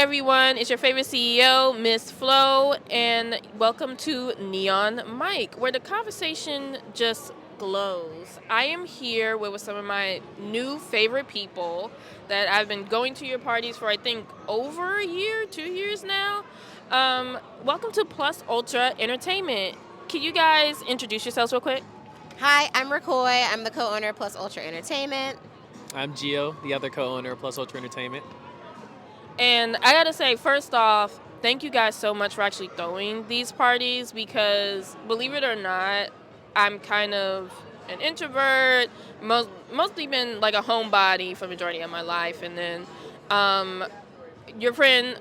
everyone, it's your favorite CEO, Miss Flo, and welcome to Neon Mike, where the conversation just glows. I am here with some of my new favorite people that I've been going to your parties for, I think, over a year, 2 years now. Welcome to Plus Ultra Entertainment. Can you guys introduce yourselves real quick? Hi, I'm Roquois. I'm the co-owner of Plus Ultra Entertainment. I'm Geo, the other co-owner of Plus Ultra Entertainment. And I gotta say, first off, thank you guys so much for actually throwing these parties because, believe it or not, I'm kind of an introvert, mostly been like a homebody for the majority of my life. And then um,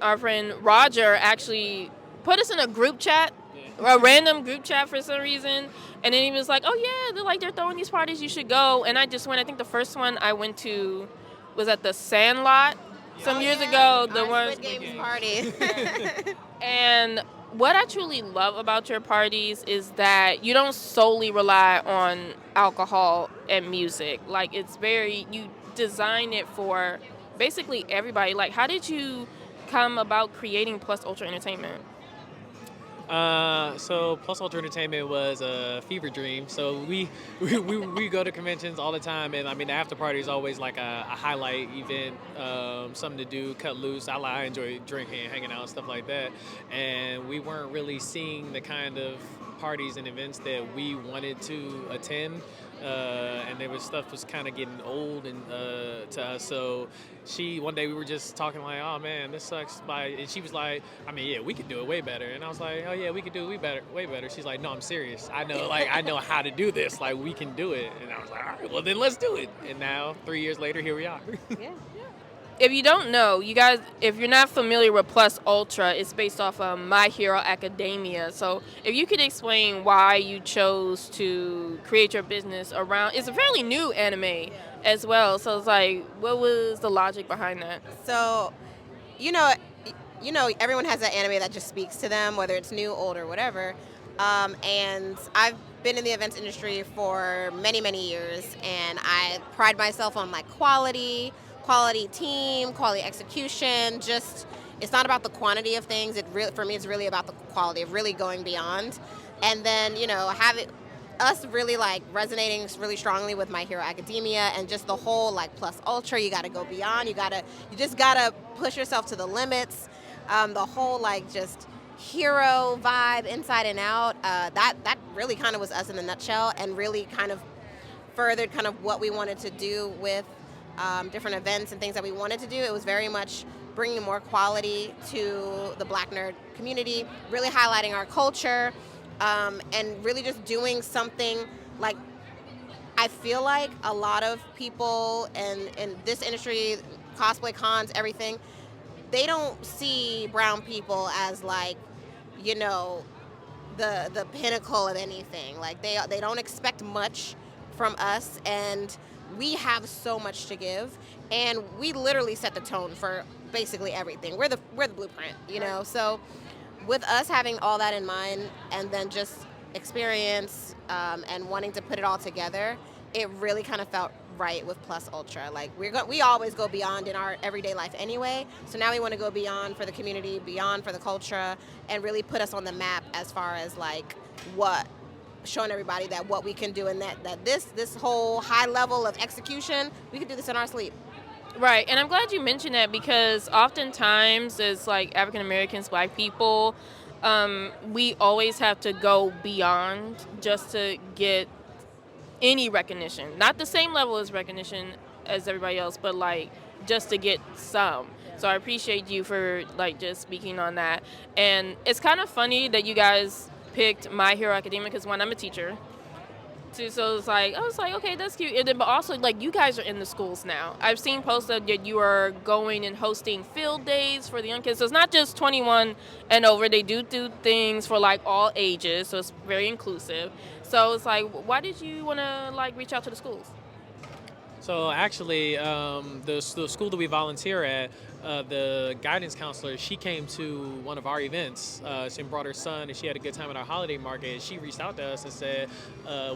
our friend Roger, actually put us in a group chat, a random group chat for some reason. And then he was like, oh, yeah, they're throwing these parties, you should go. And I just went. I think the first one I went to was at the Sandlot some years ago. The Our one Squid Games party. And what I truly love about your parties is that you don't solely rely on alcohol and music. Like, you design it for basically everybody. Like, how did you come about creating Plus Ultra Entertainment? So Plus Ultra Entertainment was a fever dream. So we go to conventions all the time, and I mean the after party is always like a highlight event, something to do, cut loose. I enjoy drinking, hanging out, stuff like that. And we weren't really seeing the kind of parties and events that we wanted to attend. And there was stuff was kind of getting old and to us. So one day we were just talking like, oh man, this sucks. And she was like, I mean, yeah, we could do it way better. And I was like, oh yeah, we could do it way better. She's like, no, I'm serious. I know how to do this. Like we can do it. And I was like, all right, well then let's do it. And now 3 years later, here we are. Yeah. If you don't know, you guys, if you're not familiar with Plus Ultra, it's based off of My Hero Academia. So if you could explain why you chose to create your business around, it's a fairly new anime as well. So it's like, what was the logic behind that? So, you know, everyone has that anime that just speaks to them, whether it's new, old, or whatever. And I've been in the events industry for many, many years, and I pride myself on like quality team, quality execution. Just it's not about the quantity of things. For me, it's really about the quality of really going beyond. And then us really like resonating really strongly with My Hero Academia and just the whole like Plus Ultra. You got to go beyond. You just gotta push yourself to the limits. The whole like just hero vibe inside and out. That really kind of was us in a nutshell, and really kind of furthered kind of what we wanted to do with different events and things that we wanted to do. It was very much bringing more quality to the Black nerd community, really highlighting our culture, and really just doing something like I feel like a lot of people in this industry, cosplay cons, everything, they don't see brown people as like, the pinnacle of anything. Like they don't expect much from us, and we have so much to give, and we literally set the tone for basically everything. We're the blueprint, So with us having all that in mind, and then just experience and wanting to put it all together, it really kind of felt right with Plus Ultra. Like we always go beyond in our everyday life anyway. So now we want to go beyond for the community, beyond for the culture, and really put us on the map as far as like showing everybody that what we can do, and that this whole high level of execution, we can do this in our sleep. Right, and I'm glad you mentioned that because oftentimes as like African Americans, Black people, we always have to go beyond just to get any recognition. Not the same level as recognition as everybody else, but like just to get some. So I appreciate you for like just speaking on that. And it's kind of funny that you guys picked My Hero Academia because one, I'm a teacher. Two, so it's like I was like, okay, that's cute. And then, but also like you guys are in the schools now. I've seen posts that you are going and hosting field days for the young kids. So it's not just 21 and over. They do things for like all ages. So it's very inclusive. So it's like, why did you want to like reach out to the schools? So actually, the school that we volunteer at, the guidance counselor, she came to one of our events. She brought her son, and she had a good time at our holiday market. And she reached out to us and said,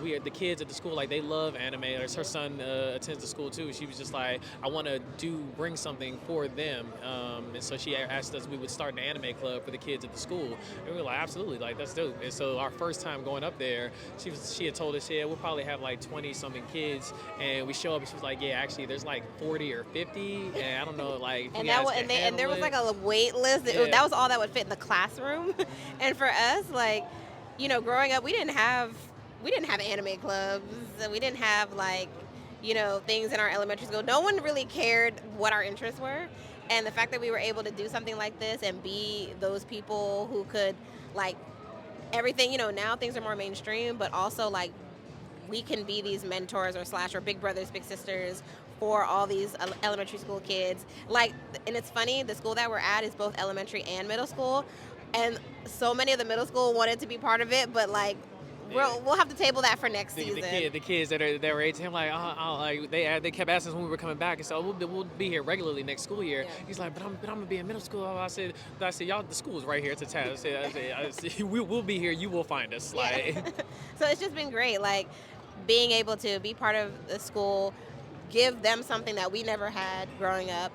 "We are the kids at the school, like they love anime." Her son attends the school too. She was just like, "I want to bring something for them," and so she asked us if we would start an anime club for the kids at the school. And we were like, "Absolutely, like that's dope." And so our first time going up there, she had told us, "Yeah, we'll probably have like 20 something kids," and we show up, and she was like, "Yeah, actually, there's like 40 or 50, and I don't know, like." If And you guys can and there handle was it. like a wait list. Yeah. That was all that would fit in the classroom. And for us, like, growing up, we didn't have anime clubs. We didn't have like, things in our elementary school. No one really cared what our interests were. And the fact that we were able to do something like this and be those people who could, like, everything, now things are more mainstream, but also like we can be these mentors or big brothers, big sisters for all these elementary school kids. Like, and it's funny, the school that we're at is both elementary and middle school, and so many of the middle school wanted to be part of it, but like we'll have to table that for next season. The kids that were 18, like, like they kept asking us when we were coming back, and so we'll be here regularly next school year. Yeah. He's like, but I'm gonna be in middle school. I said, y'all, the school's right here. It's attached. I said, we'll be here. You will find us. Like, so it's just been great, like being able to be part of the school, give them something that we never had growing up.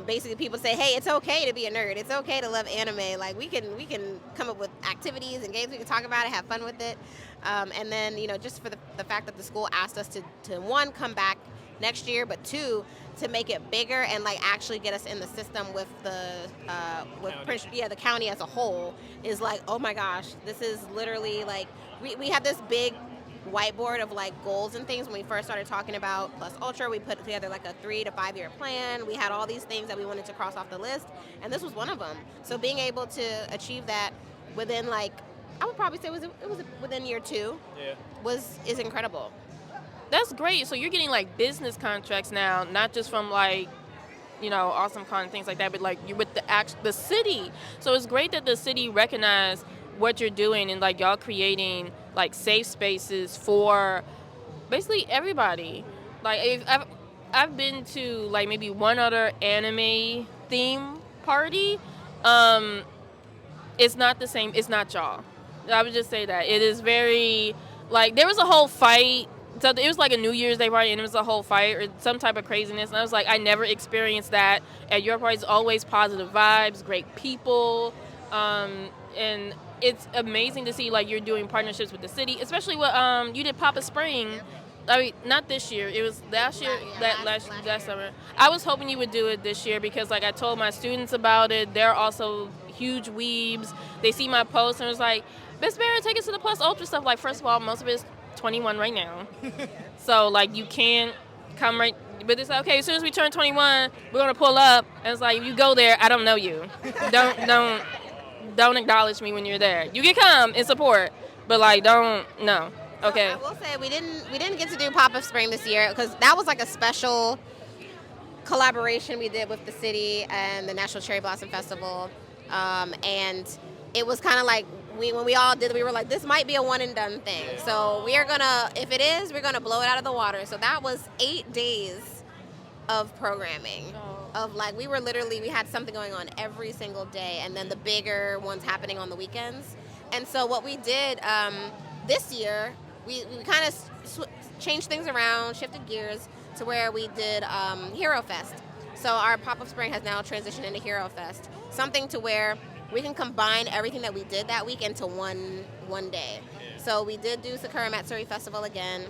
Basically, people say, "Hey, it's okay to be a nerd. It's okay to love anime. Like we can come up with activities and games. We can talk about it, have fun with it." And then just for the fact that the school asked us to one, come back next year, but two, to make it bigger and like actually get us in the system with the county as a whole, is like, oh my gosh, this is literally like we had this big whiteboard of like goals and things when we first started talking about Plus Ultra. We put together like a 3 to 5 year plan. We had all these things that we wanted to cross off the list, and this was one of them. So being able to achieve that within, like, I would probably say it was within year 2, yeah, is incredible. That's great. So you're getting like business contracts now, not just from like, Awesome Con and things like that, but like you're with the city. So it's great that the city recognized what you're doing and like y'all creating like safe spaces for basically everybody. Like I've been to like maybe one other anime theme party. It's not the same. It's not y'all. I would just say that it is very like there was a whole fight. So it was like a New Year's Day party, and it was a whole fight or some type of craziness. And I was like, I never experienced that at your parties. Always positive vibes, great people, and it's amazing to see like you're doing partnerships with the city, especially what you did Papa Spring. I mean, not this year. It was last year. Last summer. I was hoping you would do it this year because like I told my students about it. They're also huge weebs. They see my posts and it was like, Miss Barrett, take us to the Plus Ultra stuff. Like, first of all, most of it is 21 right now. So like you can't come right, but it's like, okay, as soon as we turn 21, we're gonna pull up, and it's like, if you go there, I don't know you. Don't acknowledge me when you're there. You can come and support, but like no. Okay. So I will say we didn't get to do Pop Up Spring this year because that was like a special collaboration we did with the city and the National Cherry Blossom Festival, and it was kind of like when we all did it, we were like, this might be a one and done thing. So we are gonna, if it is, we're gonna blow it out of the water. So that was 8 days of programming. Of like, we had something going on every single day, and then the bigger ones happening on the weekends. And so what we did this year, we kind of changed things around, shifted gears to where we did Hero Fest. So our Pop-Up Spring has now transitioned into Hero Fest, something to where we can combine everything that we did that week into one day. So we did do Sakura Matsuri Festival again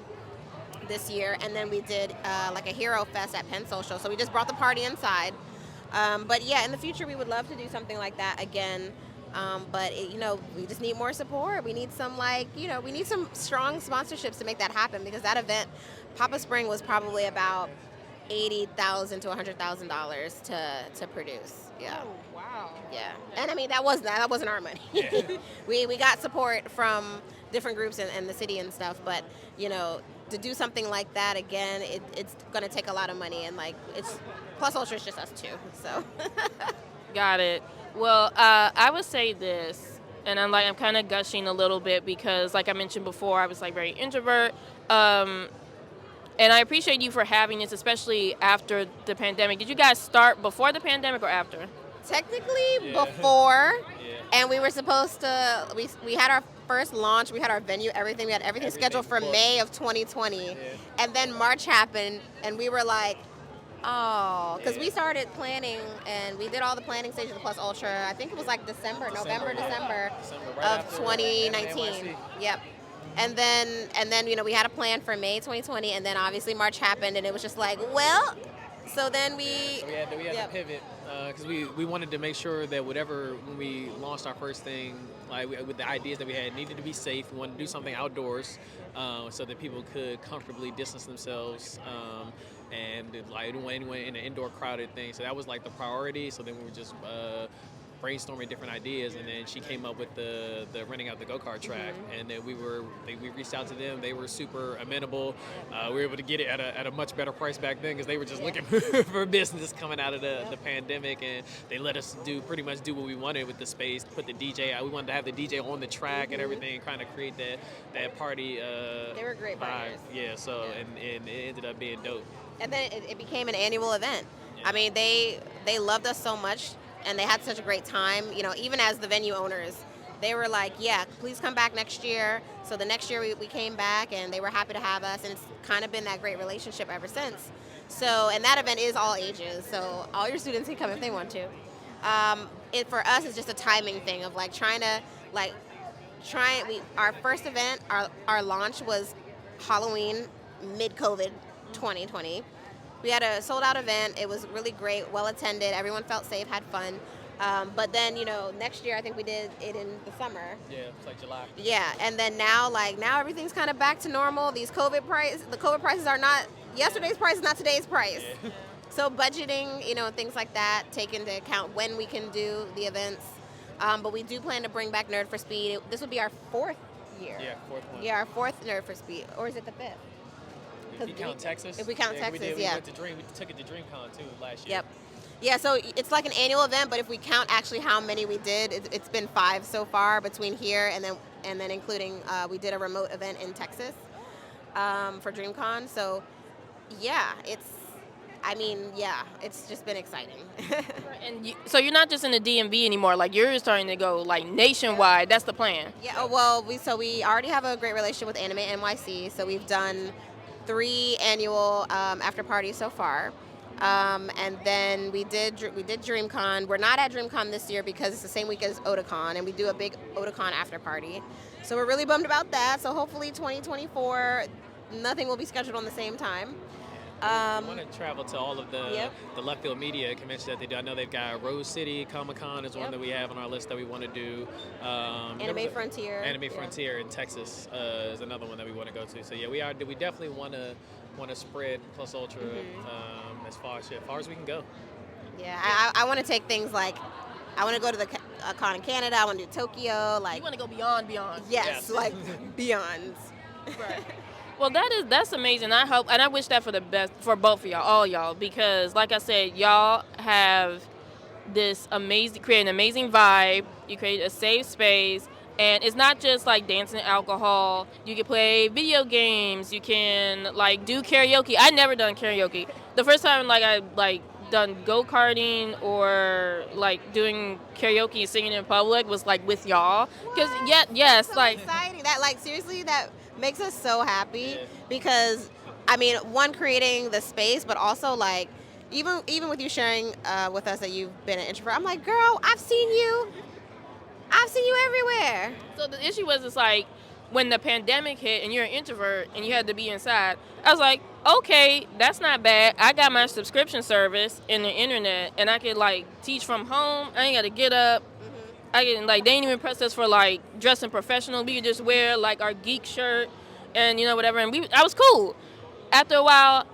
this year, and then we did like a Hero Fest at Penn Social. So we just brought the party inside. But yeah, in the future we would love to do something like that again. But we just need more support. We need some we need some strong sponsorships to make that happen, because that event, Papa Spring, was probably about $80,000 to $100,000 to produce. Yeah. Oh, wow. Yeah. And I mean, that wasn't our money. Yeah. we got support from different groups and the city and stuff, but to do something like that again, it's going to take a lot of money, and like it's Plus Ultra is just us two. So. Got it. Well, I would say this, and I'm kind of gushing a little bit because, like I mentioned before, I was like very introvert. And I appreciate you for having this, especially after the pandemic. Did you guys start before the pandemic or after? Technically Yeah. before, Yeah. and we were supposed to. We had our first launch. We had our venue, everything. We had everything scheduled for booked. May of 2020, Yeah. and then March happened, and we were like, oh, because we Yeah. started planning, and we did all the planning stages of Plus Ultra. I think it was like November, Yeah. December December, right of after 2019. NYC. Yep. And then we had a plan for May 2020, and then obviously March happened, and it was just like, well, so then we. So we had Yep. to pivot because we wanted to make sure that whatever when we launched our first thing, like with the ideas that we had, needed to be safe. We wanted to do something outdoors so that people could comfortably distance themselves. And like I didn't want anyone in an indoor crowded thing, so that was like the priority. So then we were just brainstorming different ideas, and then she came up with the renting out the go-kart track, and then we reached out to them. They were super amenable. We were able to get it at a much better price back then because they were just looking for business coming out of the pandemic, and they let us pretty much do what we wanted with the space. Put the DJ out. We wanted to have the DJ on the track and everything, kind of create that party. They were great vibe. partners. Yeah. So and it ended up being dope. And then it became an annual event. Yeah. I mean, they loved us so much, and they had such a great time. Even as the venue owners, they were like, yeah, please come back next year. So the next year we came back, and they were happy to have us, and it's kind of been that great relationship ever since. So, and that event is all ages, so all your students can come if they want to. It for us is just a timing thing of like trying to like our first event, our launch was Halloween mid-COVID 2020. We had a sold out event. It was really great, well attended. Everyone felt safe, had fun. But then, next year I think we did it in the summer. Yeah, it's like July. Yeah, and then now everything's kind of back to normal. The COVID prices are not yesterday's price is not today's price. Yeah. So budgeting, things like that, take into account when we can do the events. But we do plan to bring back Nerd for Speed. This will be our 4th year. Yeah, fourth one. Yeah, our 4th Nerd for Speed, or is it the 5th? If we count Texas. If we count Texas, we yeah. We took it to DreamCon too last year. Yep. Yeah, so it's like an annual event, but if we count actually how many we did, it's been 5 so far between here and then including we did a remote event in Texas for DreamCon. So yeah, it's just been exciting. And so you're not just in the DMV anymore. Like you're starting to go like nationwide. That's the plan. Yeah. Oh, well, we already have a great relationship with Anime NYC. So we've done 3 annual after parties so far. And then we did DreamCon. We're not at DreamCon this year because it's the same week as Otakon, and we do a big Otakon after party. So we're really bummed about that. So hopefully 2024, nothing will be scheduled on the same time. We want to travel to all of the left field media conventions that they do. I know they've got Rose City Comic Con is one that we have on our list that we want to do. Anime Frontier. Anime Frontier in Texas is another one that we want to go to. So yeah, we definitely want to spread Plus Ultra as far as we can go. Yeah, I want to take things like I want to go to the con in Canada. I want to do Tokyo. Like You want to go beyond. yes, like beyond. Right. Well, that's amazing. I hope and I wish that for the best for both of y'all, all y'all, because like I said, y'all have this create an amazing vibe. You create a safe space, and it's not just like dancing and alcohol. You can play video games. You can like do karaoke. I never done karaoke. The first time I done go-karting or like doing karaoke and singing in public was like with y'all. Because yes, so exciting. That seriously that makes us so happy because one, creating the space, but also like even with you sharing with us that you've been an introvert, I'm like, girl, I've seen you everywhere. So the issue was it's like when the pandemic hit and you're an introvert and you had to be inside, I was like, okay, that's not bad. I got my subscription service in the internet and I could like teach from home. I ain't got to get up. I can they ain't even press us for like dressing professional. We could just wear like our geek shirt and whatever. And I was cool. After a while,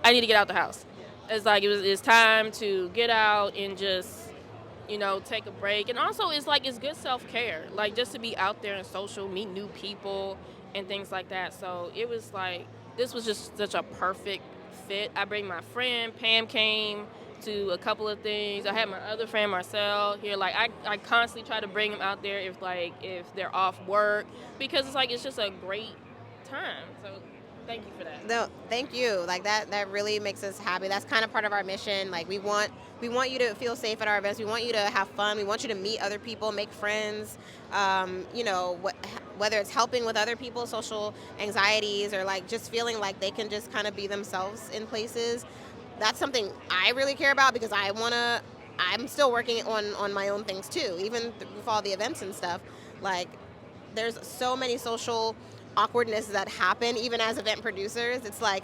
I need to get out the house. It's time to get out and just take a break. And also it's good self-care. Like just to be out there and social, meet new people and things like that. So it was this was just such a perfect fit. I bring my friend Pam came to a couple of things. I had my other friend Marcel here. I constantly try to bring them out there if they're off work because it's just a great time. So Thank you for that. No, thank you. Like that really makes us happy. That's kind of part of our mission. Like we want you to feel safe at our events. We want you to have fun. We want you to meet other people, make friends. Whether it's helping with other people's social anxieties or like just feeling like they can just kind of be themselves in places. That's something I really care about because I'm still working on my own things too, even with all the events and stuff. Like there's so many social awkwardness that happen even as event producers. It's like,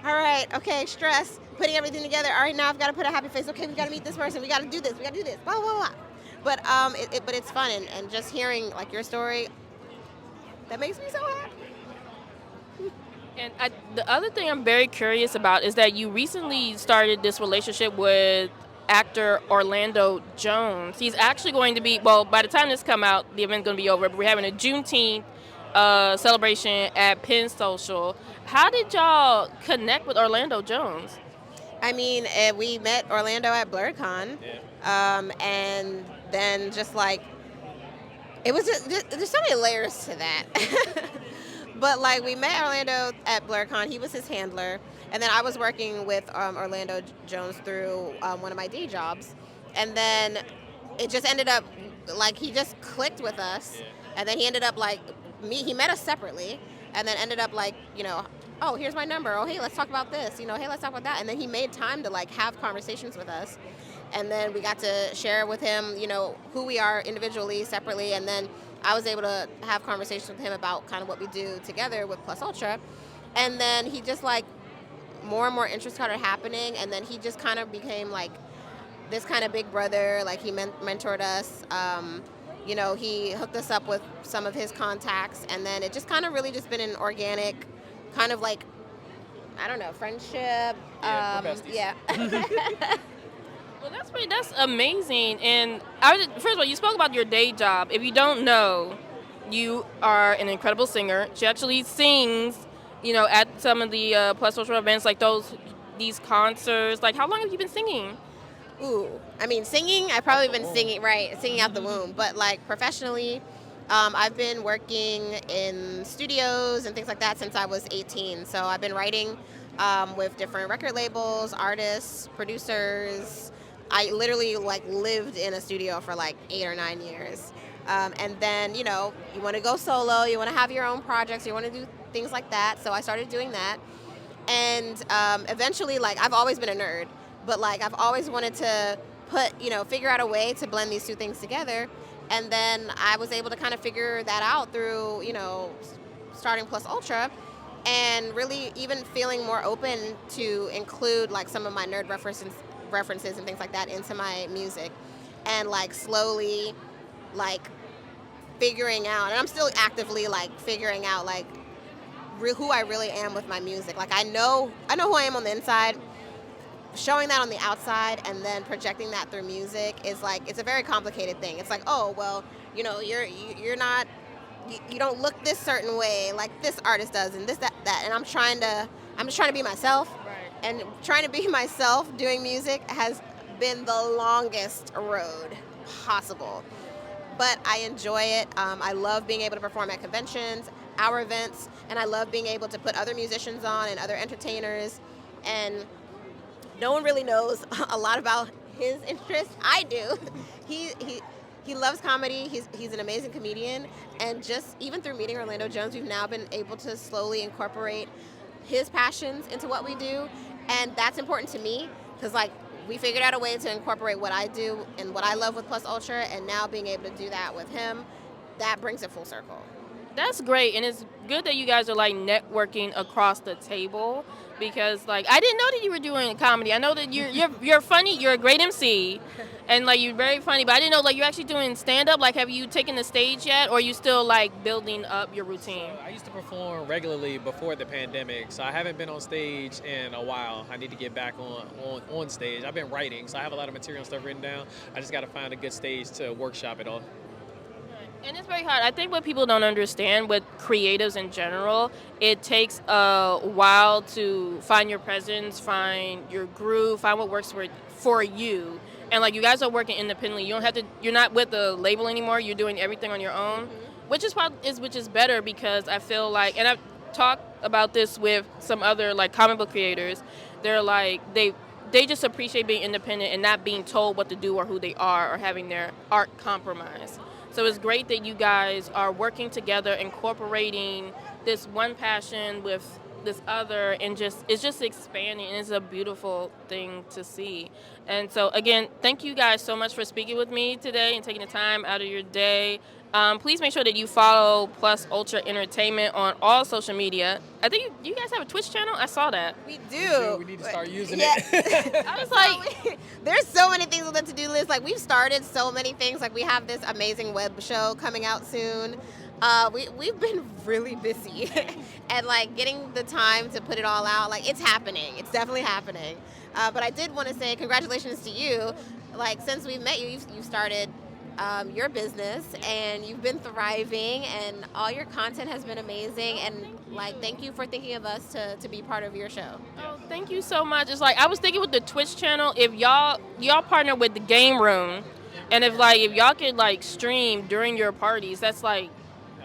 all right, okay, stress, putting everything together. All right, now I've got to put a happy face. Okay, we got to meet this person. We got to do this. We got to do this. Blah blah blah. But it's fun, and just hearing like your story, that makes me so happy. And the other thing I'm very curious about is that you recently started this relationship with actor Orlando Jones. He's actually going to be, well, by the time this come out, the event's going to be over, but we're having a Juneteenth celebration at Penn Social. How did y'all connect with Orlando Jones? I mean, we met Orlando at BlurCon, and then just like it was there's so many layers to that. But like we met Orlando at BlurCon. He was his handler, and then I was working with Orlando Jones through one of my day jobs, and then it just ended up like he just clicked with us, and then he ended up like me. He met us separately, and then ended up like oh, here's my number. Oh, hey, let's talk about this. Hey, let's talk about that. And then he made time to like have conversations with us, and then we got to share with him who we are individually, separately, and then I was able to have conversations with him about kind of what we do together with Plus Ultra. And then he just like more and more interest started happening, and then he just kind of became like this kind of big brother. Like he mentored us. He hooked us up with some of his contacts, and then it just kind of really just been an organic kind of like, I don't know, friendship. Yeah. Well, that's amazing. And first of all, you spoke about your day job. If you don't know, you are an incredible singer. She actually sings, at some of the Plus Social events, like these concerts. Like, how long have you been singing? Ooh, I mean, singing, I've probably been singing out the womb. But like professionally, I've been working in studios and things like that since I was 18. So I've been writing with different record labels, artists, producers. I literally like lived in a studio for like 8 or 9 years. And then, you want to go solo, you want to have your own projects, you want to do things like that. So I started doing that. And eventually, like, I've always been a nerd, but like I've always wanted to figure out a way to blend these two things together. And then I was able to kind of figure that out through, starting Plus Ultra, and really even feeling more open to include like some of my nerd references and things like that into my music, and like slowly like figuring out, and I'm still actively like figuring out like who I really am with my music. Like I know who I am on the inside. Showing that on the outside and then projecting that through music is like, it's a very complicated thing. It's like, oh well, you're not, you don't look this certain way like this artist does, and this that, and I'm just trying to be myself. Right. And trying to be myself doing music has been the longest road possible. But I enjoy it. I love being able to perform at conventions, our events, and I love being able to put other musicians on and other entertainers. And no one really knows a lot about his interests. I do. He loves comedy. He's an amazing comedian. And just even through meeting Orlando Jones, we've now been able to slowly incorporate his passions into what we do. And that's important to me because like we figured out a way to incorporate what I do and what I love with Plus Ultra, and now being able to do that with him, that brings it full circle. That's great, and it's good that you guys are like networking across the table, because like I didn't know that you were doing comedy. I know that you're funny, you're a great MC, and like you're very funny, but I didn't know like you're actually doing stand up. Like, have you taken the stage yet, or are you still like building up your routine? I used to perform regularly before the pandemic, so I haven't been on stage in a while. I need to get back on stage. I've been writing, so I have a lot of material and stuff written down. I just got to find a good stage to workshop it on. And it's very hard. I think what people don't understand with creatives in general, it takes a while to find your presence, find your groove, find what works for you. And like you guys are working independently. You're not with the label anymore. You're doing everything on your own, which is better, because I feel like, and I've talked about this with some other like comic book creators. They're like they just appreciate being independent and not being told what to do or who they are or having their art compromised. So it's great that you guys are working together, incorporating this one passion with this other, and just it's just expanding, and it's a beautiful thing to see. And so again, thank you guys so much for speaking with me today and taking the time out of your day. Please make sure that you follow Plus Ultra Entertainment on all social media. I think you guys have a Twitch channel. I saw that. We do. We need to start using Yeah. it. I was like, There's so many things on the to-do list. Like, we've started so many things. Like, we have this amazing web show coming out soon. We've been really busy and like getting the time to put it all out. Like, it's happening. It's definitely happening. But I did want to say congratulations to you. Like, since we've met you, you've started your business and you've been thriving, and all your content has been amazing. And like, thank you for thinking of us to be part of your show. oh, thank you so much. It's like I was thinking with the Twitch channel, if y'all partner with the Game Room, and if y'all could like stream during your parties, that's like,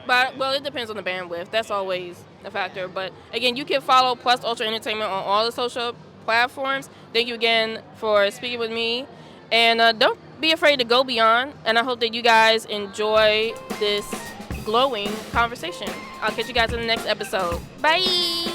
but well, it depends on the bandwidth. That's always a factor. But again, you can follow Plus Ultra Entertainment on all the social platforms. Thank you again for speaking with me, and don't be afraid to go beyond. And I hope that you guys enjoy this glowing conversation. I'll catch you guys in the next episode. Bye.